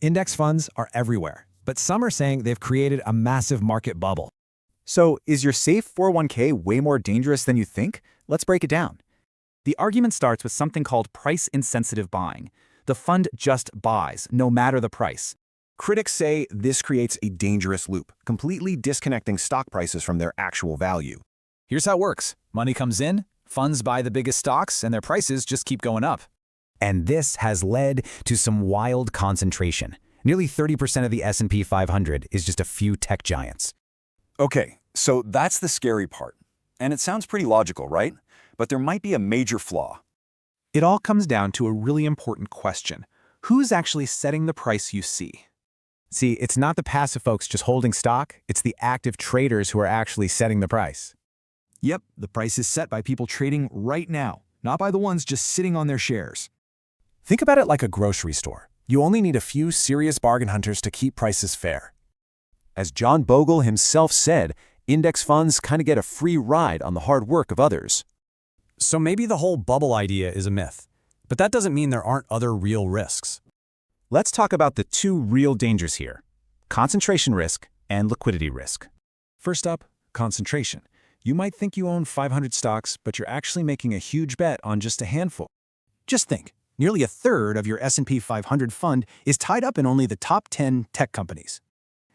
Index funds are everywhere, but some are saying they've created a massive market bubble. So, is your safe 401k way more dangerous than you think? Let's break it down. The argument starts with something called price-insensitive buying. The fund just buys, no matter the price. Critics say this creates a dangerous loop, completely disconnecting stock prices from their actual value. Here's how it works. Money comes in, funds buy the biggest stocks, and their prices just keep going up. And this has led to some wild concentration. Nearly 30% of the S&P 500 is just a few tech giants. Okay, so that's the scary part. And it sounds pretty logical, right? But there might be a major flaw. It all comes down to a really important question. Who's actually setting the price you see? See, it's not the passive folks just holding stock, it's the active traders who are actually setting the price. Yep, the price is set by people trading right now, not by the ones just sitting on their shares. Think about it like a grocery store. You only need a few serious bargain hunters to keep prices fair. As John Bogle himself said, index funds kind of get a free ride on the hard work of others. So maybe the whole bubble idea is a myth, but that doesn't mean there aren't other real risks. Let's talk about the two real dangers here: concentration risk and liquidity risk. First up, concentration. You might think you own 500 stocks, but you're actually making a huge bet on just a handful. Just think, nearly a third of your S&P 500 fund is tied up in only the top 10 tech companies.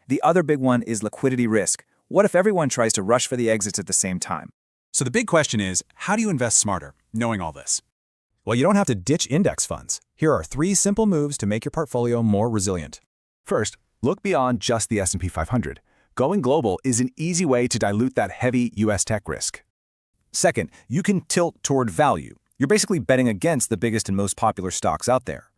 The other big one is liquidity risk. What if everyone tries to rush for the exits at the same time? So the big question is, how do you invest smarter, knowing all this? Well, you don't have to ditch index funds. Here are 3 simple moves to make your portfolio more resilient. First, look beyond just the S&P 500. Going global is an easy way to dilute that heavy US tech risk. Second, you can tilt toward value. You're basically betting against the biggest and most popular stocks out there.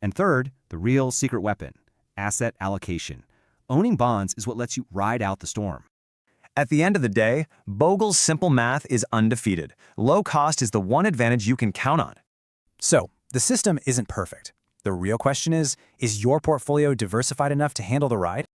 And third, the real secret weapon, asset allocation. Owning bonds is what lets you ride out the storm. At the end of the day, Bogle's simple math is undefeated. Low cost is the one advantage you can count on. So, the system isn't perfect. The real question is your portfolio diversified enough to handle the ride?